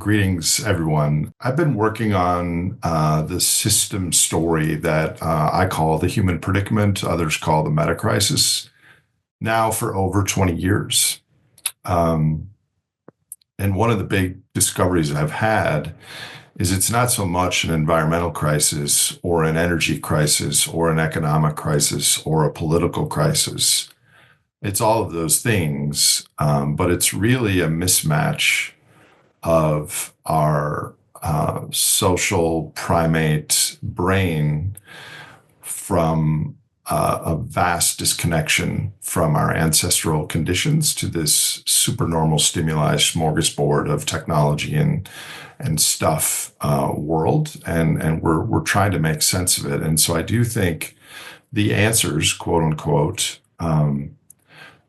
Greetings, everyone. I've been working on the system story that I call the human predicament, others call the meta crisis, now for over 20 years. Um, and one of the big discoveries I've had is it's not so much an environmental crisis or an energy crisis or an economic crisis or a political crisis. It's all of those things, but it's really a mismatch of our social primate brain from a vast disconnection from our ancestral conditions to this supernormal stimuli smorgasbord of technology and stuff world, and we're trying to make sense of it. And so I do think the answers, quote unquote,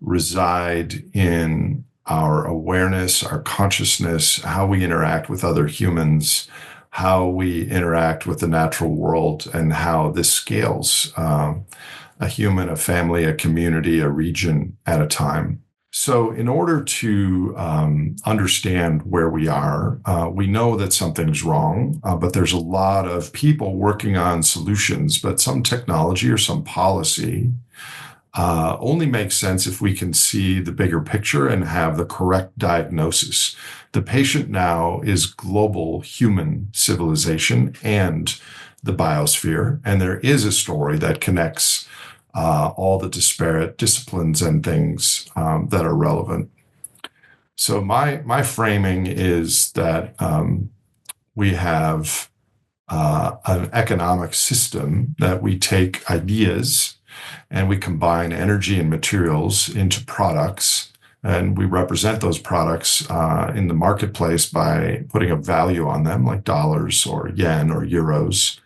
reside in our awareness, our consciousness, how we interact with other humans, how we interact with the natural world, and how this scales a human, a family, a community, a region at a time. So in order to understand where we are, we know that something's wrong, but there's a lot of people working on solutions, but some technology or some policy only makes sense if we can see the bigger picture and have the correct diagnosis. The patient now is global human civilization and the biosphere, and there is a story that connects all the disparate disciplines and things that are relevant. So my framing is that we have an economic system that we take ideas and we combine energy and materials into products, and we represent those products in the marketplace by putting a value on them, like dollars or yen or euros.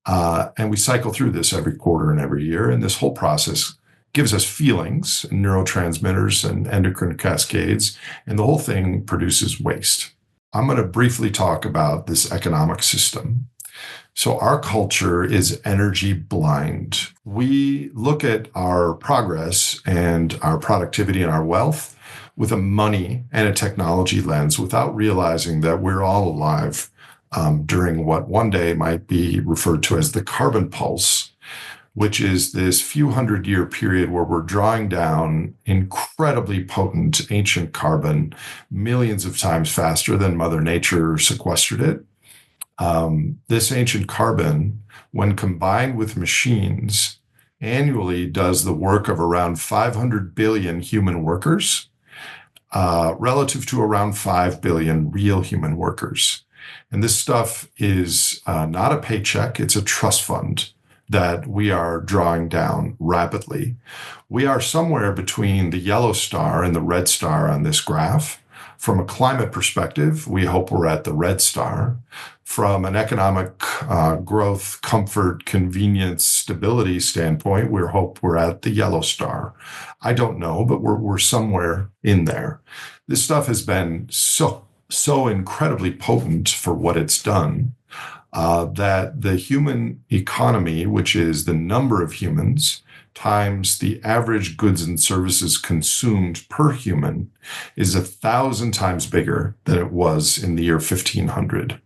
And we cycle through this every quarter and every year. And this whole process gives us feelings, and neurotransmitters and endocrine cascades, and the whole thing produces waste. I'm going to briefly talk about this economic system. So our culture is energy blind. We look at our progress and our productivity and our wealth with a money and a technology lens without realizing that we're all alive during what one day might be referred to as the carbon pulse, which is this few hundred-year period where we're drawing down incredibly potent ancient carbon millions of times faster than Mother Nature sequestered it. This ancient carbon, when combined with machines, annually does the work of around 500 billion human workers, relative to around 5 billion real human workers. And this stuff is not a paycheck, it's a trust fund that we are drawing down rapidly. We are somewhere between the yellow star and the red star on this graph. From a climate perspective, we hope we're at the red star. From an economic growth, comfort, convenience, stability standpoint, we hope we're at the yellow star. I don't know, but we're somewhere in there. This stuff has been so incredibly potent for what it's done that the human economy, which is the number of humans times the average goods and services consumed per human, is 1,000 times bigger than it was in the year 1500.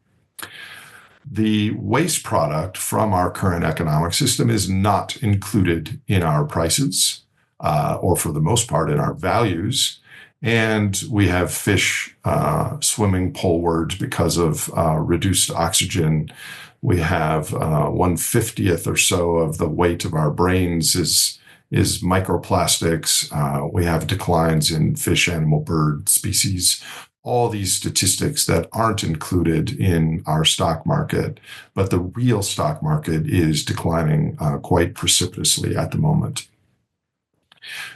The waste product from our current economic system is not included in our prices, or for the most part in our values. And we have fish swimming polewards because of reduced oxygen. We have 1/50th or so of the weight of our brains is microplastics. We have declines in fish, animal, bird species. All these statistics that aren't included in our stock market, but the real stock market is declining quite precipitously at the moment.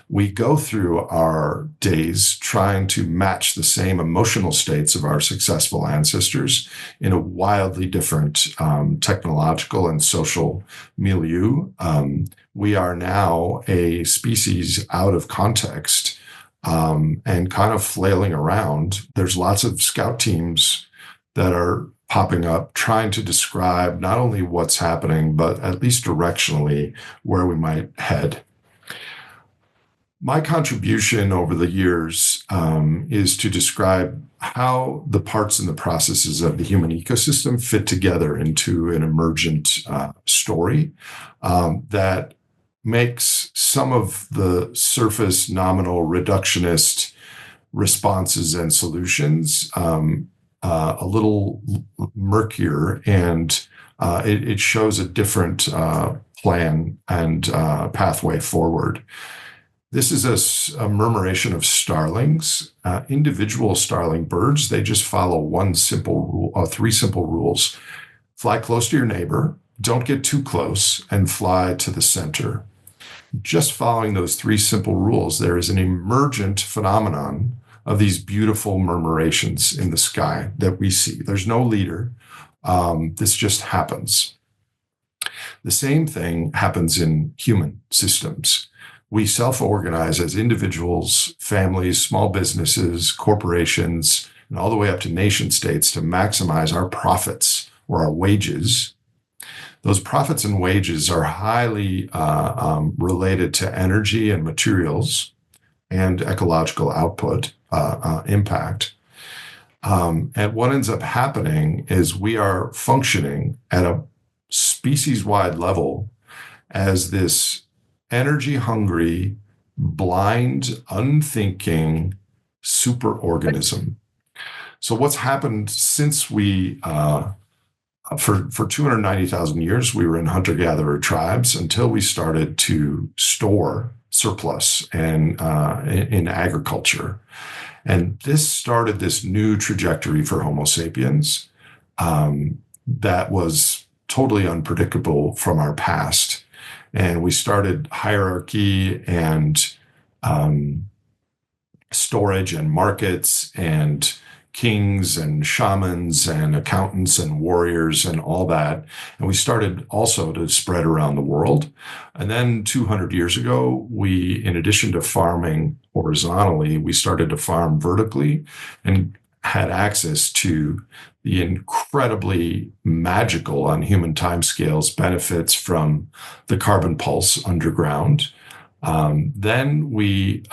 We go through our days trying to match the same emotional states of our successful ancestors in a wildly different technological and social milieu. We are now a species out of context and kind of flailing around. There's lots of scout teams that are popping up trying to describe not only what's happening, but at least directionally where we might head. My contribution over the years is to describe how the parts and the processes of the human ecosystem fit together into an emergent story that makes some of the surface nominal reductionist responses and solutions a little murkier, and it shows a different plan and pathway forward. This is a murmuration of starlings, individual starling birds. They just follow one simple rule, three simple rules. Fly close to your neighbor, don't get too close, and fly to the center. Just following those three simple rules, there is an emergent phenomenon of these beautiful murmurations in the sky that we see. There's no leader. This just happens. The same thing happens in human systems. We self-organize as individuals, families, small businesses, corporations, and all the way up to nation states to maximize our profits or our wages. Those profits and wages are highly related to energy and materials and ecological output impact. And what ends up happening is we are functioning at a species-wide level as this energy-hungry, blind, unthinking superorganism. So what's happened since we for 290,000 years, we were in hunter-gatherer tribes until we started to store surplus and in agriculture. And this started this new trajectory for Homo sapiens that was totally unpredictable from our past. And we started hierarchy and storage and markets and kings and shamans and accountants and warriors and all that. And we started also to spread around the world. And then 200 years ago, we, in addition to farming horizontally, we started to farm vertically and had access to the incredibly magical on human timescales benefits from the carbon pulse underground. Then we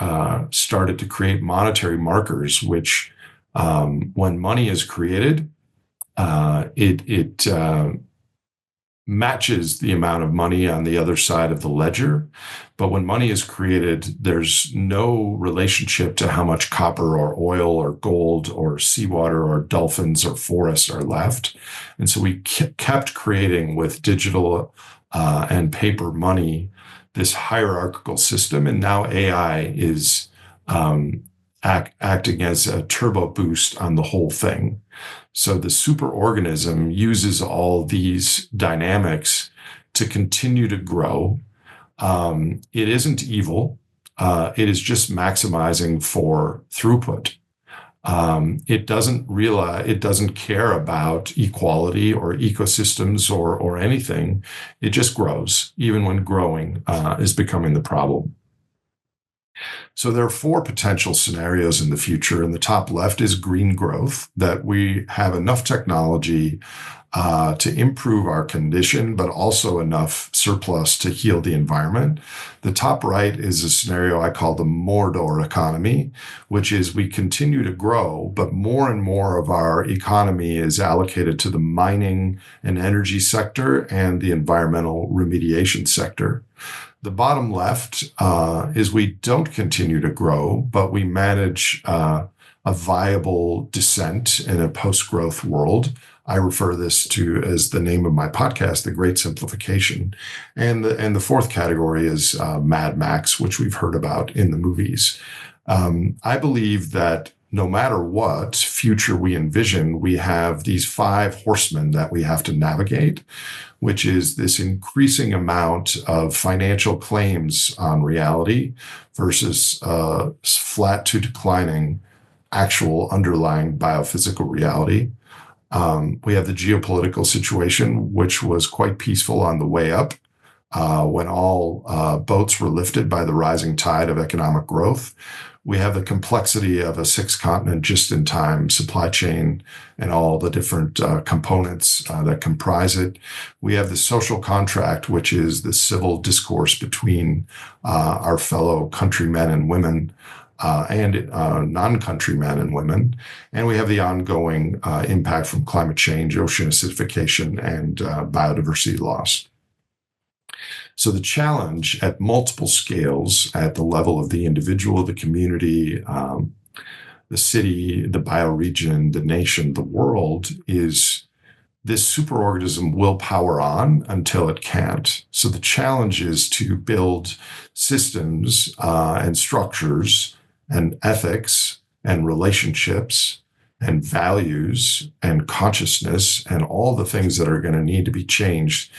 started to create monetary markers, which when money is created, it matches the amount of money on the other side of the ledger. But when money is created, there's no relationship to how much copper or oil or gold or seawater or dolphins or forests are left. And so we kept creating with digital and paper money this hierarchical system. And now AI is acting as a turbo boost on the whole thing. So the superorganism uses all these dynamics to continue to grow. It isn't evil. It is just maximizing for throughput. It doesn't care about equality or ecosystems or anything. It just grows, even when growing is becoming the problem. So there are four potential scenarios in the future. In the top left is green growth, that we have enough technology to improve our condition, but also enough surplus to heal the environment. The top right is a scenario I call the Mordor economy, which is we continue to grow, but more and more of our economy is allocated to the mining and energy sector and the environmental remediation sector. The bottom left is we don't continue to grow, but we manage a viable descent in a post-growth world. I refer this to as the name of my podcast, The Great Simplification. And the fourth category is Mad Max, which we've heard about in the movies. I believe that no matter what future we envision, we have these 5 horsemen that we have to navigate, which is this increasing amount of financial claims on reality versus flat to declining actual underlying biophysical reality. We have the geopolitical situation, which was quite peaceful on the way up when all boats were lifted by the rising tide of economic growth. We have the complexity of a six-continent just-in-time supply chain and all the different components that comprise it. We have the social contract, which is the civil discourse between our fellow countrymen and women and non-country men and women. And we have the ongoing impact from climate change, ocean acidification, and biodiversity loss. So the challenge at multiple scales, at the level of the individual, the community, the city, the bioregion, the nation, the world, is this superorganism will power on until it can't. So the challenge is to build systems and structures and ethics and relationships and values and consciousness and all the things that are going to need to be changed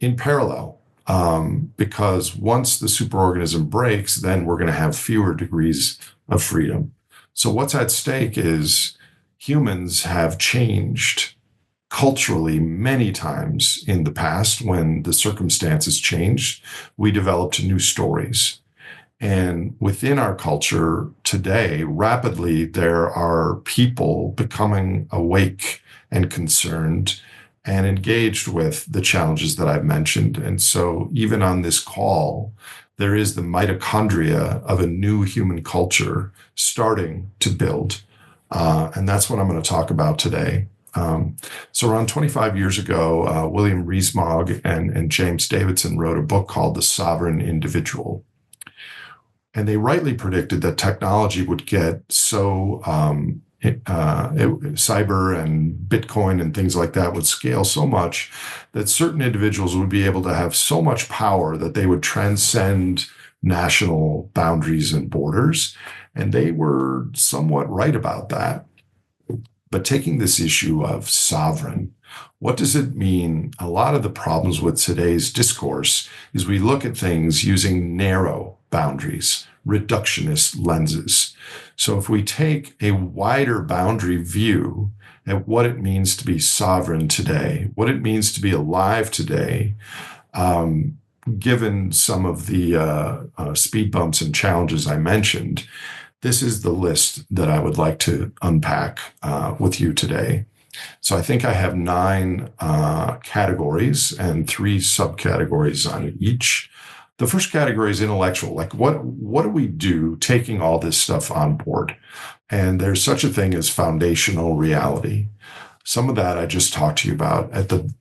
in parallel. Because once the superorganism breaks, then we're going to have fewer degrees of freedom. So what's at stake is humans have changed culturally many times in the past. When the circumstances changed, we developed new stories. And within our culture today, rapidly, there are people becoming awake and concerned and engaged with the challenges that I've mentioned. And so even on this call, there is the mitochondria of a new human culture starting to build. And that's what I'm going to talk about today. So around 25 years ago, William Rees-Mogg and James Davidson wrote a book called The Sovereign Individual. And they rightly predicted that technology would get so cyber and Bitcoin and things like that would scale so much that certain individuals would be able to have so much power that they would transcend national boundaries and borders. And they were somewhat right about that. But taking this issue of sovereign, what does it mean? A lot of the problems with today's discourse is we look at things using narrow boundaries, reductionist lenses. So if we take a wider boundary view at what it means to be sovereign today, what it means to be alive today, given some of the speed bumps and challenges I mentioned, this is the list that I would like to unpack with you today. So I think I have 9 categories and 3 subcategories on each. The first category is intellectual. Like what do we do taking all this stuff on board? And there's such a thing as foundational reality. Some of that I just talked to you about. At the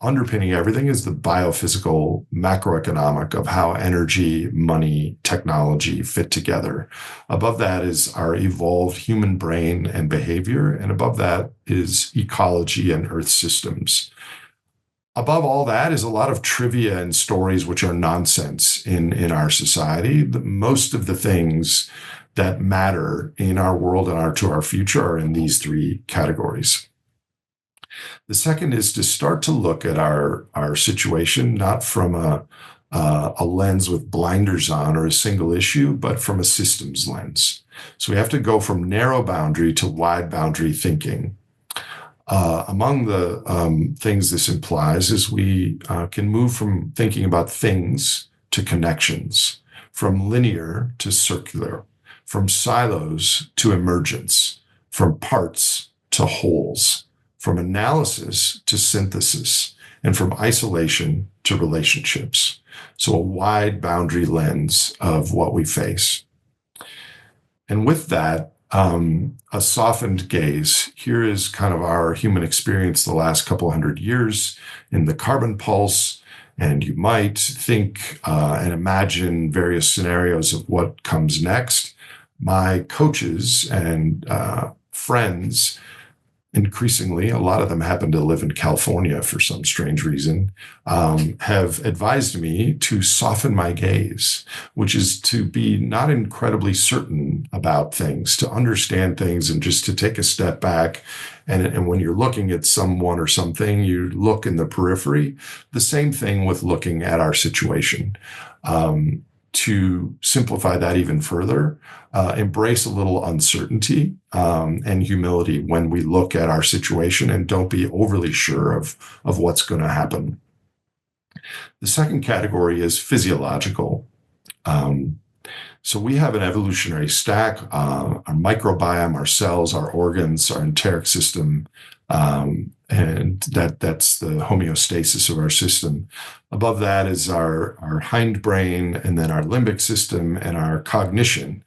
underpinning everything is the biophysical macroeconomic of how energy, money, technology fit together. Above that is our evolved human brain and behavior. And above that is ecology and earth systems. Above all that is a lot of trivia and stories which are nonsense in our society. Most of the things that matter in our world and to our future are in these 3 categories. The second is to start to look at our situation, not from a lens with blinders on or a single issue, but from a systems lens. So we have to go from narrow boundary to wide boundary thinking. Among the things this implies is we can move from thinking about things to connections, from linear to circular, from silos to emergence, from parts to wholes, from analysis to synthesis, and from isolation to relationships. So a wide boundary lens of what we face. And with that, a softened gaze. Here is kind of our human experience the last couple hundred years in the carbon pulse. And you might think and imagine various scenarios of what comes next. My coaches and friends, increasingly, a lot of them happen to live in California for some strange reason, have advised me to soften my gaze, which is to be not incredibly certain about things, to understand things and just to take a step back. And when you're looking at someone or something, you look in the periphery. The same thing with looking at our situation. To simplify that even further, embrace a little uncertainty and humility when we look at our situation and don't be overly sure of what's going to happen. The second category is physiological. So we have an evolutionary stack, our microbiome, our cells, our organs, our enteric system, and that's the homeostasis of our system. Above that is our hindbrain, and then our limbic system and our cognition.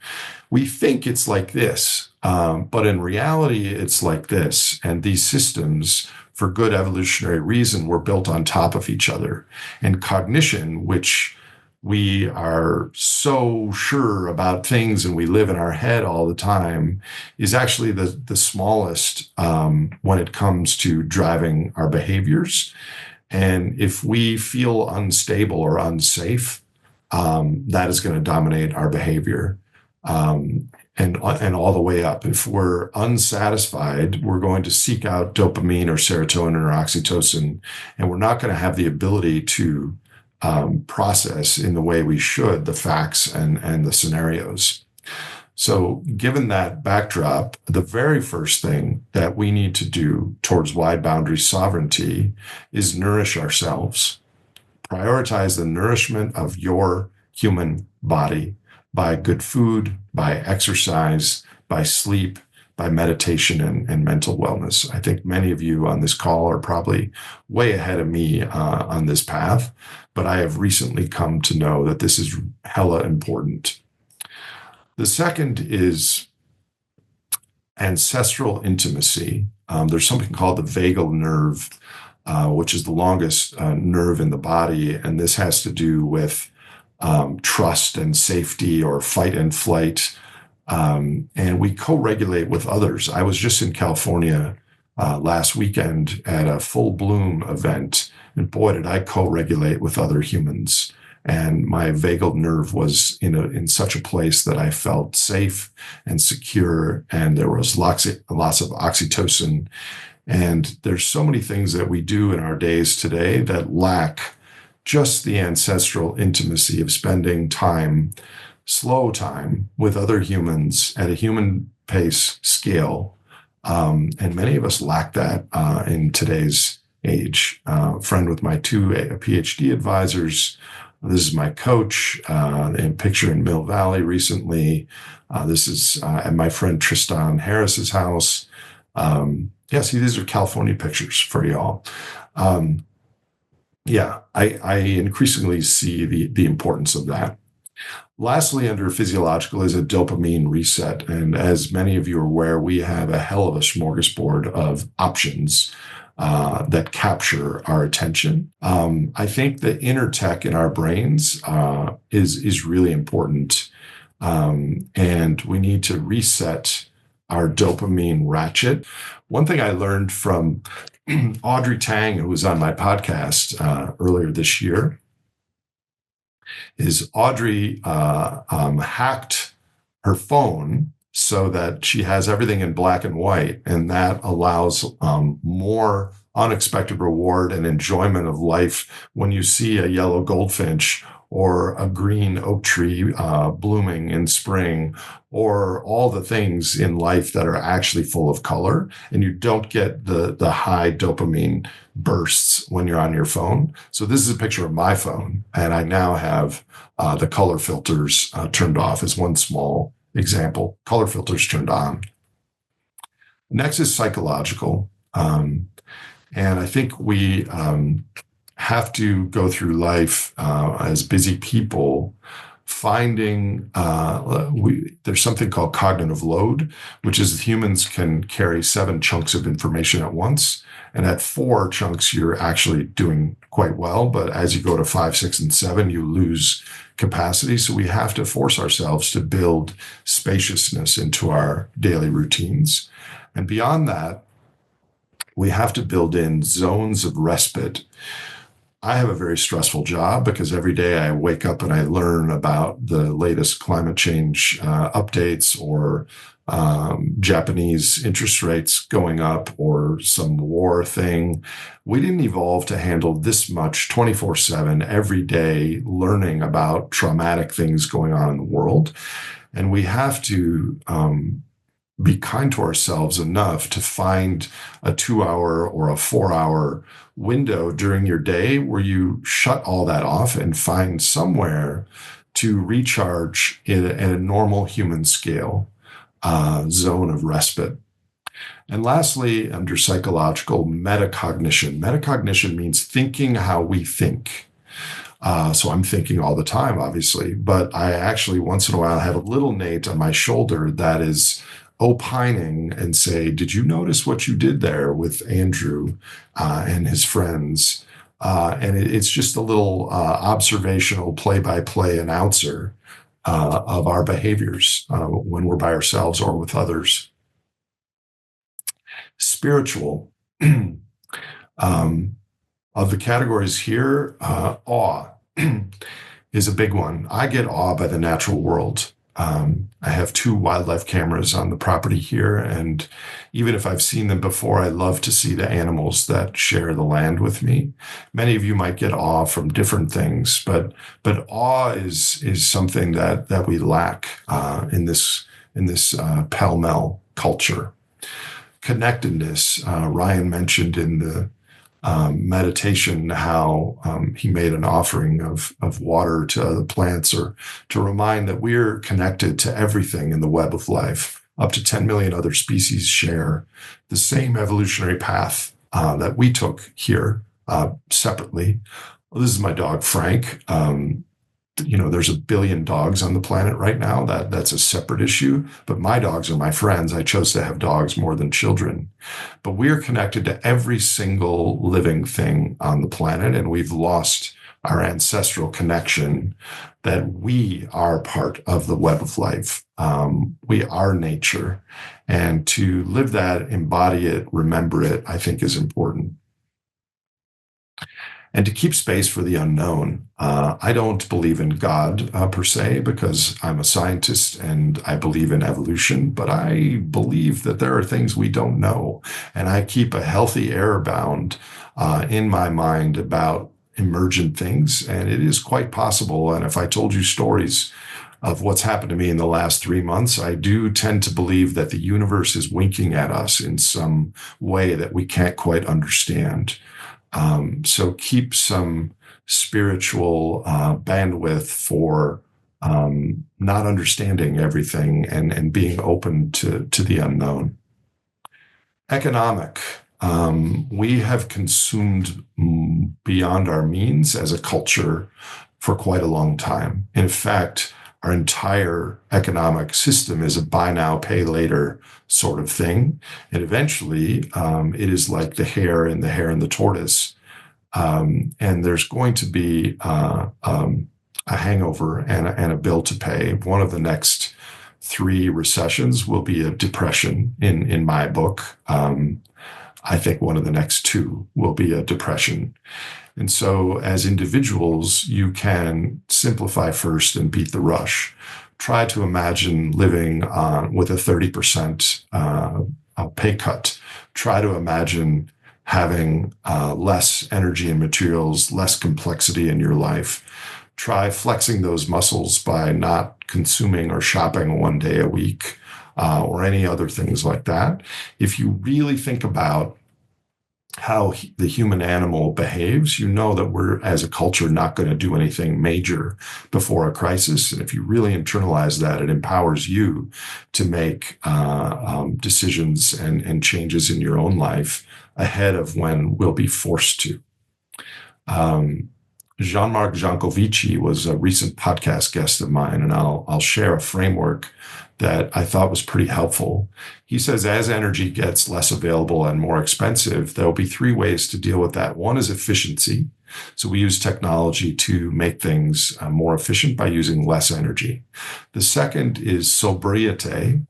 We think it's like this, but in reality, it's like this. And these systems, for good evolutionary reason, were built on top of each other. And cognition, which we are so sure about things and we live in our head all the time, is actually the smallest when it comes to driving our behaviors. And if we feel unstable or unsafe, that is going to dominate our behavior. And all the way up. If we're unsatisfied, we're going to seek out dopamine or serotonin or oxytocin, and we're not going to have the ability to process in the way we should the facts and the scenarios. So given that backdrop, the very first thing that we need to do towards wide boundary sovereignty is nourish ourselves. Prioritize the nourishment of your human body by good food, by exercise, by sleep, by meditation and mental wellness. I think many of you on this call are probably way ahead of me on this path, but I have recently come to know that this is hella important. The second is ancestral intimacy. There's something called the vagal nerve, which is the longest nerve in the body, and this has to do with trust and safety or fight and flight. And we co-regulate with others. I was just in California last weekend at a full bloom event, and boy, did I co-regulate with other humans. And my vagal nerve was in such a place that I felt safe and secure, and there was lots of oxytocin. And there's so many things that we do in our days today that lack just the ancestral intimacy of spending time, slow time, with other humans at a human pace scale. And many of us lack that in today's age. A friend with my two PhD advisors. This is my coach, and picture in Mill Valley recently. This is at my friend Tristan Harris's house. See, these are California pictures for y'all. I increasingly see the importance of that. Lastly, under physiological is a dopamine reset. And as many of you are aware, we have a hell of a smorgasbord of options that capture our attention. I think the inner tech in our brains is really important. And we need to reset our dopamine ratchet. One thing I learned from Audrey Tang, who was on my podcast earlier this year, is Audrey hacked her phone so that she has everything in black and white, and that allows more unexpected reward and enjoyment of life when you see a yellow goldfinch or a green oak tree blooming in spring, or all the things in life that are actually full of color, and you don't get the high dopamine bursts when you're on your phone. So this is a picture of my phone, and I now have the color filters turned off as one small example. Color filters turned on. Next is psychological. And I think we have to go through life as busy people finding there's something called cognitive load, which is humans can carry 7 chunks of information at once. And at 4 chunks, you're actually doing quite well. But as you go to 5, 6, and 7, you lose capacity. So we have to force ourselves to build spaciousness into our daily routines. And beyond that, we have to build in zones of respite. I have a very stressful job because every day I wake up and I learn about the latest climate change updates, or Japanese interest rates going up, or some war thing. We didn't evolve to handle this much 24/7 every day learning about traumatic things going on in the world. And we have to be kind to ourselves enough to find a 2-hour or a 4-hour window during your day where you shut all that off and find somewhere to recharge at a normal human scale zone of respite. And lastly, under psychological, metacognition. Metacognition means thinking how we think. So I'm thinking all the time, obviously, but I actually once in a while have a little Nate on my shoulder that is opining and say, did you notice what you did there with Andrew and his friends? And it's just a little observational play-by-play announcer of our behaviors when we're by ourselves or with others. Spiritual. Of the categories here, awe is a big one. I get awe by the natural world. I have 2 wildlife cameras on the property here, and even if I've seen them before, I love to see the animals that share the land with me. Many of you might get awe from different things, but awe is something that we lack in this pell-mell culture. Connectedness. Ryan mentioned in the meditation how he made an offering of water to the plants, or to remind that we're connected to everything in the web of life. Up to 10 million other species share the same evolutionary path that we took here separately. Well, this is my dog, Frank. There's 1 billion dogs on the planet right now. That's a separate issue. But my dogs are my friends. I chose to have dogs more than children. But we're connected to every single living thing on the planet, and we've lost our ancestral connection that we are part of the web of life. We are nature. And to live that, embody it, remember it, I think is important. And to keep space for the unknown. I don't believe in God per se, because I'm a scientist and I believe in evolution, but I believe that there are things we don't know. And I keep a healthy error bound in my mind about emergent things. And it is quite possible. And if I told you stories of what's happened to me in the last 3 months, I do tend to believe that the universe is winking at us in some way that we can't quite understand. So keep some spiritual bandwidth for not understanding everything and being open to the unknown. Economic. We have consumed beyond our means as a culture for quite a long time. In fact, our entire economic system is a buy now, pay later sort of thing. And eventually, it is like the hare and the tortoise. And there's going to be a hangover and a bill to pay. One of the next 3 recessions will be a depression in my book. I think one of the next 2 will be a depression. And so as individuals, you can simplify first and beat the rush. Try to imagine living with a 30% pay cut. Try to imagine having less energy and materials, less complexity in your life. Try flexing those muscles by not consuming or shopping 1 day a week or any other things like that. If you really think about how the human animal behaves, you know that we're, as a culture, not going to do anything major before a crisis. And if you really internalize that, it empowers you to make decisions and changes in your own life ahead of when we'll be forced to. Jean-Marc Jancovici was a recent podcast guest of mine, and I'll share a framework that I thought was pretty helpful. He says, as energy gets less available and more expensive, there'll be 3 ways to deal with that. One is efficiency. So we use technology to make things more efficient by using less energy. The second is sobriety,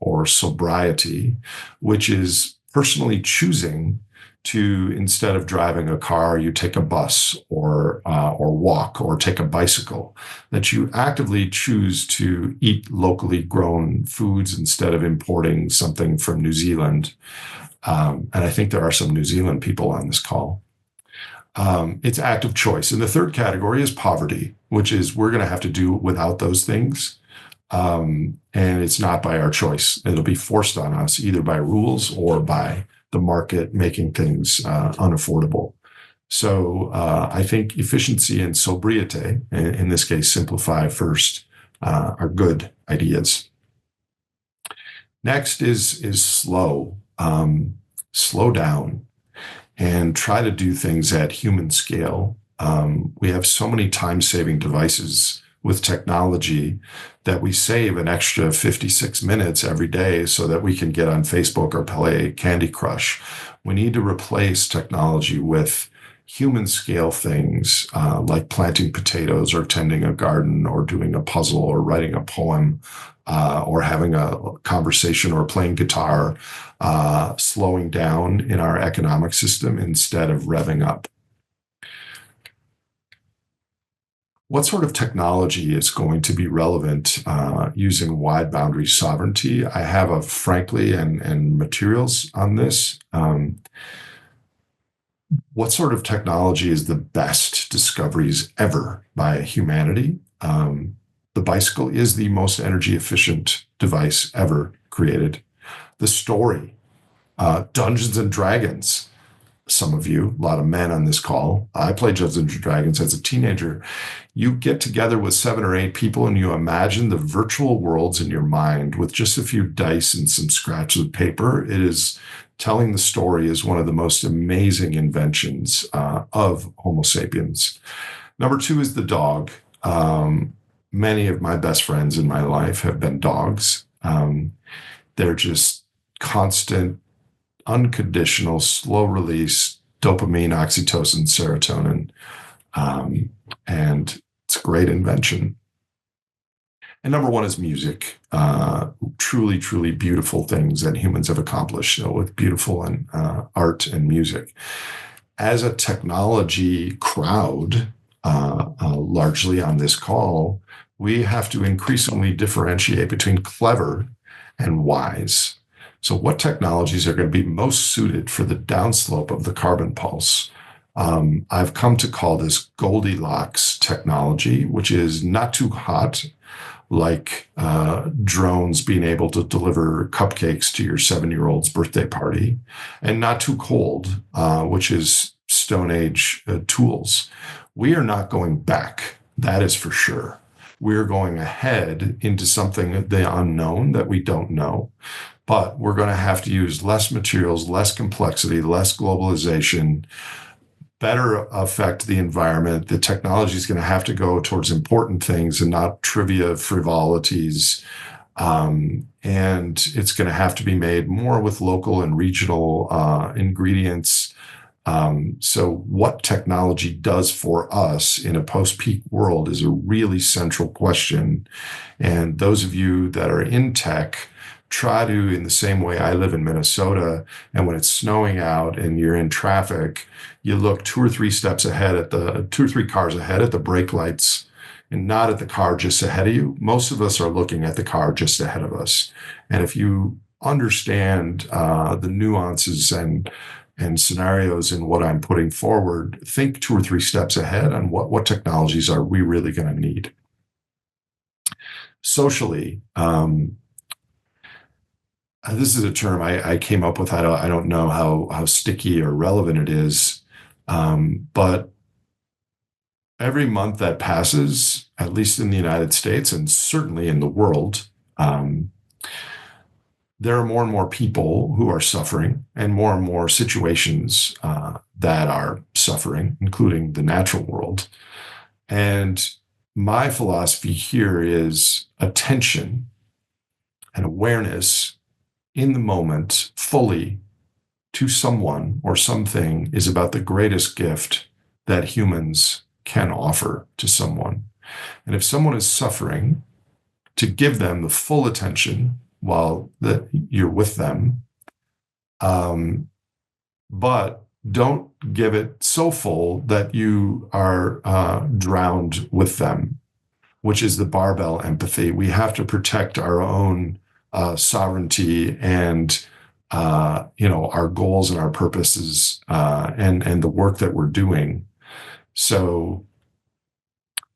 which is personally choosing to, instead of driving a car, you take a bus or walk or take a bicycle, that you actively choose to eat locally grown foods instead of importing something from New Zealand. And I think there are some New Zealand people on this call. It's active choice. And the third category is poverty, which is we're going to have to do without those things. And it's not by our choice. It'll be forced on us either by rules or by the market making things unaffordable. So I think efficiency and sobriety, in this case, simplify first, are good ideas. Next is slow. Slow down and try to do things at human scale. We have so many time-saving devices with technology that we save an extra 56 minutes every day so that we can get on Facebook or play Candy Crush. We need to replace technology with human scale things like planting potatoes or tending a garden or doing a puzzle or writing a poem or having a conversation or playing guitar, slowing down in our economic system instead of revving up. What sort of technology is going to be relevant using wide boundary sovereignty? I have a frankly and materials on this. What sort of technology is the best discoveries ever by humanity? The bicycle is the most energy efficient device ever created. The story, Dungeons and Dragons. Some of you, a lot of men on this call. I played Dungeons and Dragons as a teenager. You get together with 7 or 8 people and you imagine the virtual worlds in your mind with just a few dice and some scratches of paper. It is telling the story is one of the most amazing inventions of Homo sapiens. Number 2 is the dog. Many of my best friends in my life have been dogs. They're just constant, unconditional, slow release dopamine, oxytocin, serotonin. And it's a great invention. And number 1 is music. Truly, truly beautiful things that humans have accomplished with beautiful and art and music. As a technology crowd, largely on this call, we have to increasingly differentiate between clever and wise. So what technologies are going to be most suited for the downslope of the carbon pulse? I've come to call this Goldilocks technology, which is not too hot, like drones being able to deliver cupcakes to your 7-year-old's birthday party, and not too cold, which is Stone Age tools. We are not going back, that is for sure. We're going ahead into something, the unknown that we don't know. But we're going to have to use less materials, less complexity, less globalization, better affect the environment. The technology is going to have to go towards important things and not trivia frivolities. And it's going to have to be made more with local and regional ingredients. So what technology does for us in a post-peak world is a really central question. And those of you that are in tech, try to, in the same way I live in Minnesota, and when it's snowing out and you're in traffic, you look 2 or 3 steps ahead at 2 or 3 cars ahead at the brake lights and not at the car just ahead of you. Most of us are looking at the car just ahead of us. And if you understand the nuances and scenarios in what I'm putting forward, think 2 or 3 steps ahead on what technologies are we really going to need. Socially, this is a term I came up with. I don't know how sticky or relevant it is, but every month that passes, at least in the United States and certainly in the world, there are more and more people who are suffering and more situations that are suffering, including the natural world. And my philosophy here is attention and awareness in the moment fully to someone or something is about the greatest gift that humans can offer to someone. And if someone is suffering, to give them the full attention while you're with them, but don't give it so full that you are drowned with them, which is the barbell empathy. We have to protect our own sovereignty and our goals and our purposes and the work that we're doing. So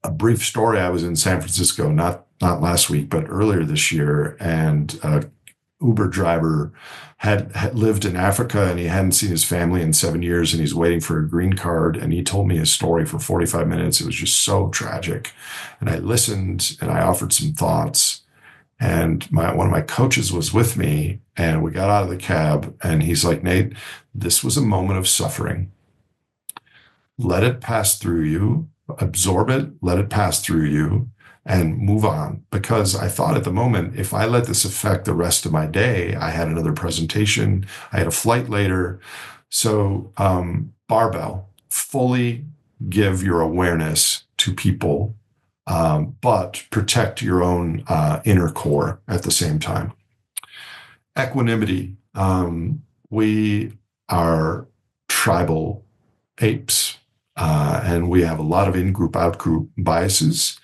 a brief story, I was in San Francisco, not last week, but earlier this year, and Uber driver had lived in Africa, and he hadn't seen his family in 7 years, and he's waiting for a green card. And he told me his story for 45 minutes. It was just so tragic. And I listened and I offered some thoughts. And one of my coaches was with me, and we got out of the cab, and he's like, Nate, this was a moment of suffering. Let it pass through you, absorb it, let it pass through you, and move on. Because I thought at the moment, if I let this affect the rest of my day, I had another presentation, I had a flight later. So, barbell, fully give your awareness to people, but protect your own inner core at the same time. Equanimity. We are tribal apes, and we have a lot of in-group, out-group biases.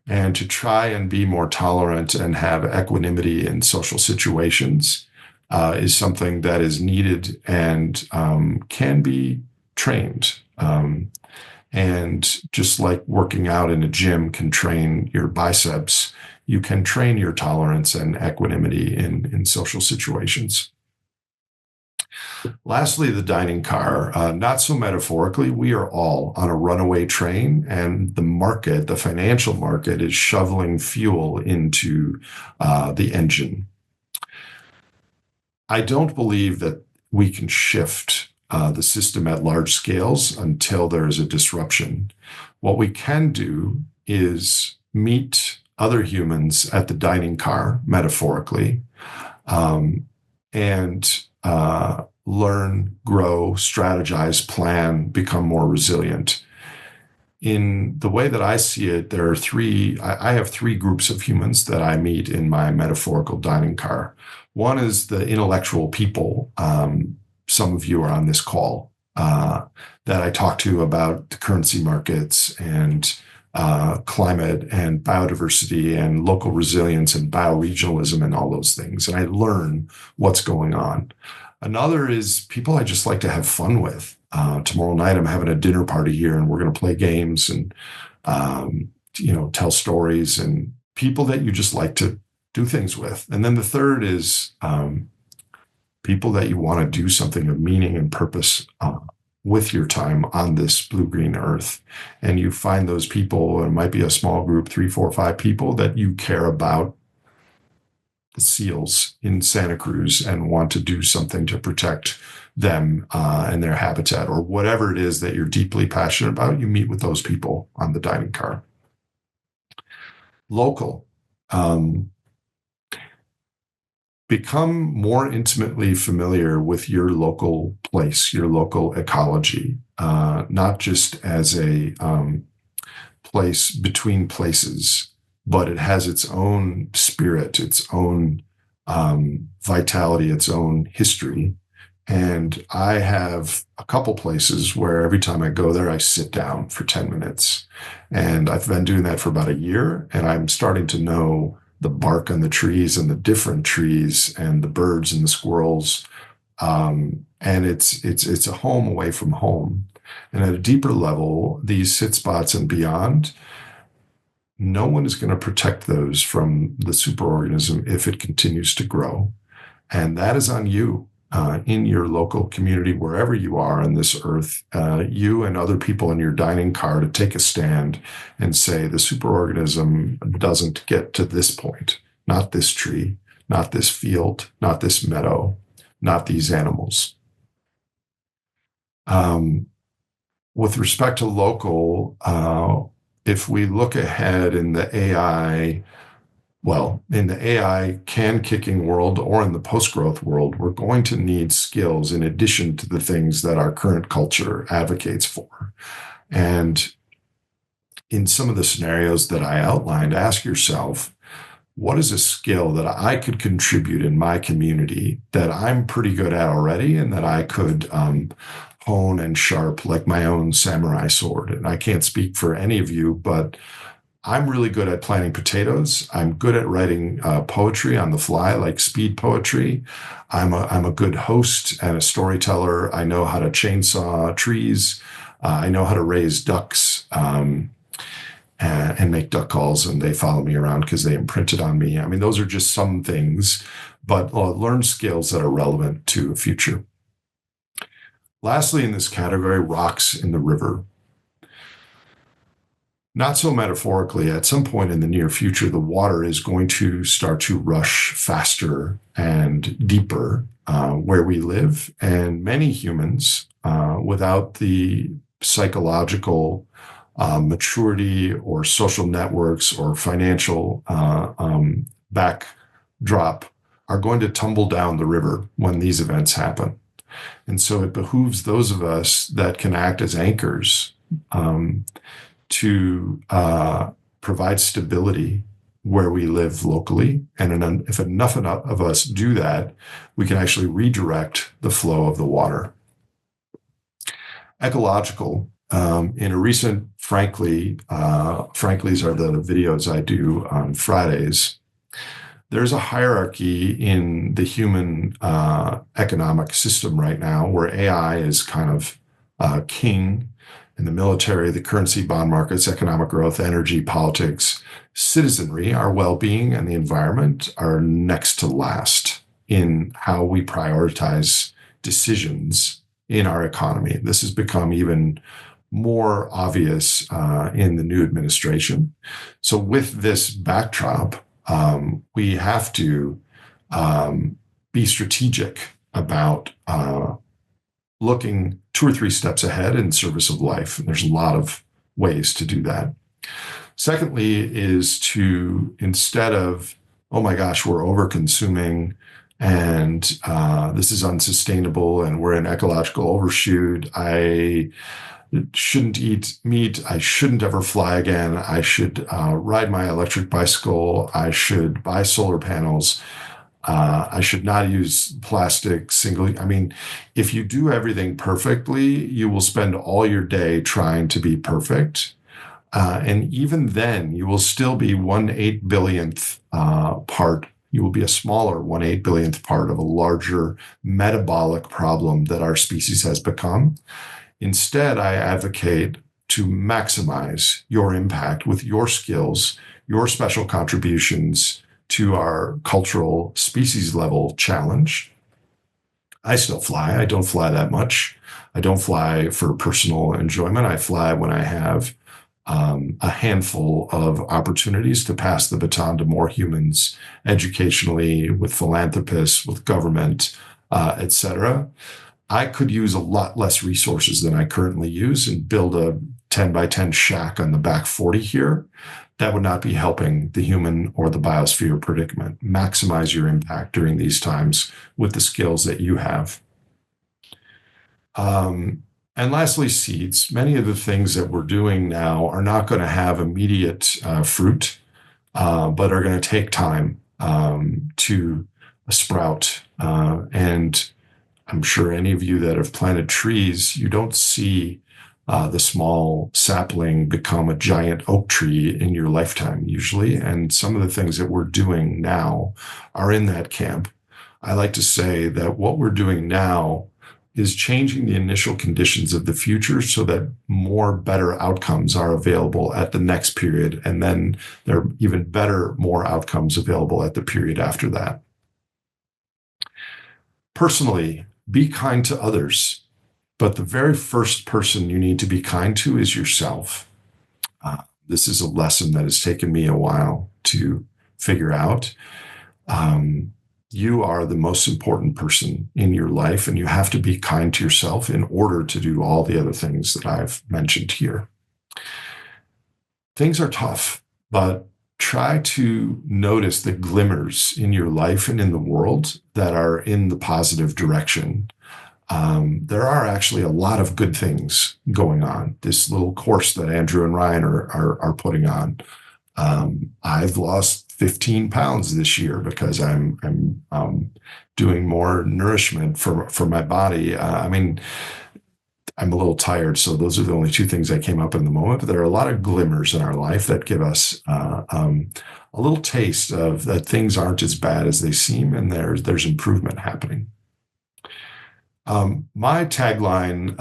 And to try and be more tolerant and have equanimity in social situations is something that is needed and can be trained. And just like working out in a gym can train your biceps, you can train your tolerance and equanimity in social situations. Lastly, the dining car, not so metaphorically, we are all on a runaway train, and the market, the financial market, is shoveling fuel into the engine. I don't believe that we can shift the system at large scales until there is a disruption. What we can do is meet other humans at the dining car, metaphorically, and learn, grow, strategize, plan, become more resilient. In the way that I see it, there are I have three groups of humans that I meet in my metaphorical dining car. One is the intellectual people. Some of you are on this call that I talk to about the currency markets and climate and biodiversity and local resilience and bioregionalism and all those things. And I learn what's going on. Another is people I just like to have fun with. Tomorrow night, I'm having a dinner party here, and we're going to play games and, tell stories, and people that you just like to do things with. And then the third is people that you want to do something of meaning and purpose with your time on this blue-green earth. And you find those people, it might be a small group, 3, 4, 5 people that you care about the seals in Santa Cruz and want to do something to protect them and their habitat, or whatever it is that you're deeply passionate about. You meet with those people on the dining car. Local. Become more intimately familiar with your local place, your local ecology, not just as a place between places, but it has its own spirit, its own vitality, its own history. And I have a couple places where every time I go there, I sit down for 10 minutes. And I've been doing that for about a year, and I'm starting to know the bark on the trees and the different trees and the birds and the squirrels. And it's a home away from home. And at a deeper level, these sit spots and beyond, no one is going to protect those from the superorganism if it continues to grow. And that is on you in your local community, wherever you are on this earth, you and other people in your dining car to take a stand and say the superorganism doesn't get to this point, not this tree, not this field, not this meadow, not these animals. With respect to local, if we look ahead in the AI, in the AI can-kicking world or in the post-growth world, we're going to need skills in addition to the things that our current culture advocates for. And in some of the scenarios that I outlined, ask yourself, what is a skill that I could contribute in my community that I'm pretty good at already and that I could hone and sharp like my own samurai sword? And I can't speak for any of you, but I'm really good at planting potatoes. I'm good at writing poetry on the fly, like speed poetry. I'm a good host and a storyteller. I know how to chainsaw trees. I know how to raise ducks and make duck calls, and they follow me around because they imprinted on me. I mean, those are just some things, but learn skills that are relevant to the future. Lastly, in this category, rocks in the river. Not so metaphorically, at some point in the near future, the water is going to start to rush faster and deeper where we live. And many humans, without the psychological maturity or social networks or financial backdrop, are going to tumble down the river when these events happen. And so it behooves those of us that can act as anchors to provide stability where we live locally. And if enough of us do that, we can actually redirect the flow of the water. Ecological. In a recent Frankly's are the videos I do on Fridays. There's a hierarchy in the human economic system right now where AI is kind of king. In the military, the currency, bond markets, economic growth, energy, politics, citizenry, our well-being, and the environment are next to last in how we prioritize decisions in our economy. This has become even more obvious in the new administration. So with this backdrop, we have to be strategic about looking 2 or 3 steps ahead in service of life. And there's a lot of ways to do that. Secondly, is to, instead of, oh my gosh, we're over consuming and this is unsustainable and we're in ecological overshoot, I shouldn't eat meat, I shouldn't ever fly again, I should ride my electric bicycle, I should buy solar panels, I should not use plastic I mean, if you do everything perfectly, you will spend all your day trying to be perfect. And even then, you will still be 1/8 billionth part. You will be a smaller 1/8 billionth part of a larger metabolic problem that our species has become. Instead, I advocate to maximize your impact with your skills, your special contributions to our cultural species level challenge. I still fly. I don't fly that much. I don't fly for personal enjoyment. I fly when I have a handful of opportunities to pass the baton to more humans educationally, with philanthropists, with government, et cetera. I could use a lot less resources than I currently use and build a 10 by 10 shack on the back 40 here. That would not be helping the human or the biosphere predicament. Maximize your impact during these times with the skills that you have. And lastly, seeds. Many of the things that we're doing now are not going to have immediate fruit, but are going to take time to sprout. And I'm sure any of you that have planted trees, you don't see the small sapling become a giant oak tree in your lifetime, usually. And some of the things that we're doing now are in that camp. I like to say that what we're doing now is changing the initial conditions of the future so that more better outcomes are available at the next period. And then there are even better, more outcomes available at the period after that. Personally, be kind to others, but the very first person you need to be kind to is yourself. This is a lesson that has taken me a while to figure out. You are the most important person in your life, and you have to be kind to yourself in order to do all the other things that I've mentioned here. Things are tough, but try to notice the glimmers in your life and in the world that are in the positive direction. There are actually a lot of good things going on. This little course that Andrew and Ryan are putting on. I've lost 15 pounds this year because I'm doing more nourishment for my body. I mean, I'm a little tired, so those are the only 2 things that came up in the moment. But there are a lot of glimmers in our life that give us a little taste of that things aren't as bad as they seem, and there's improvement happening. My tagline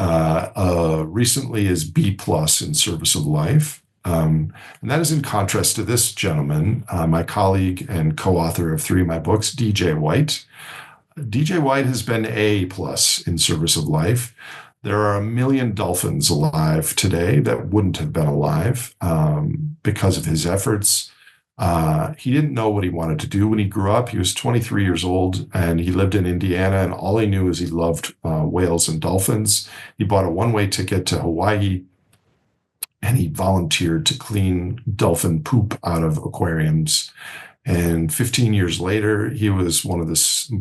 recently is B+ in service of life. And that is in contrast to this gentleman, my colleague and co-author of 3 of my books, DJ White. DJ White has been A plus in service of life. There are a million dolphins alive today that wouldn't have been alive because of his efforts. He didn't know what he wanted to do when he grew up. He was 23 years old and he lived in Indiana, and all he knew is he loved whales and dolphins. He bought a one-way ticket to Hawaii, and he volunteered to clean dolphin poop out of aquariums. And 15 years later, he was one of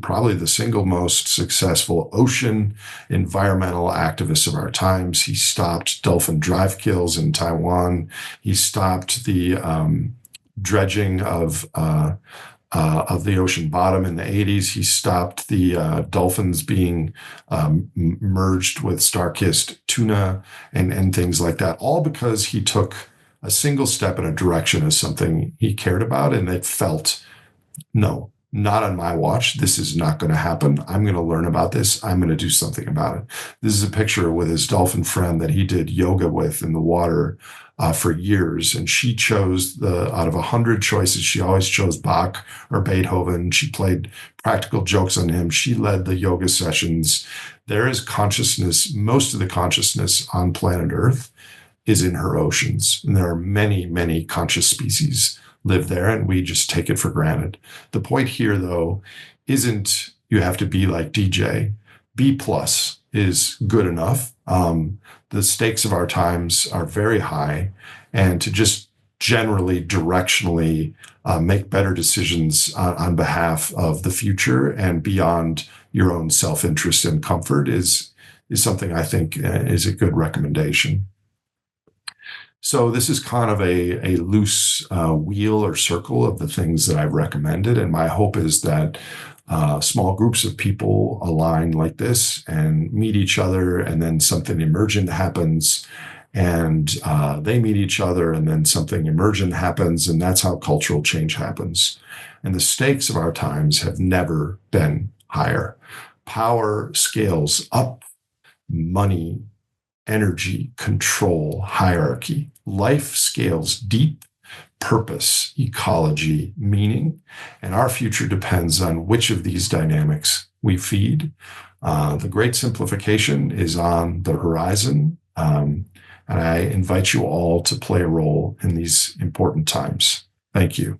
probably the single most successful ocean environmental activists of our times. He stopped dolphin drive kills in Taiwan. He stopped the dredging of the ocean bottom in the 80s. He stopped the dolphins being merged with star-kissed tuna and things like that, all because he took a single step in a direction of something he cared about, and it felt, no, not on my watch. This is not going to happen. I'm going to learn about this. I'm going to do something about it. This is a picture with his dolphin friend that he did yoga with in the water for years. And she chose out of 100 choices, she always chose Bach or Beethoven. She played practical jokes on him. She led the yoga sessions. There is consciousness. Most of the consciousness on planet Earth is in her oceans. And there are many, many conscious species live there, and we just take it for granted. The point here, though, isn't you have to be like DJ. B plus is good enough. The stakes of our times are very high, and to just generally, directionally make better decisions on behalf of the future and beyond your own self-interest and comfort is something I think is a good recommendation. So this is kind of a loose wheel or circle of the things that I've recommended. And my hope is that small groups of people align like this and meet each other, and then something emergent happens, and they meet each other, and then something emergent happens, and that's how cultural change happens. And the stakes of our times have never been higher. Power scales up, money, energy, control, hierarchy. Life scales deep, purpose, ecology, meaning, and our future depends on which of these dynamics we feed. The great simplification is on the horizon, and I invite you all to play a role in these important times. Thank you.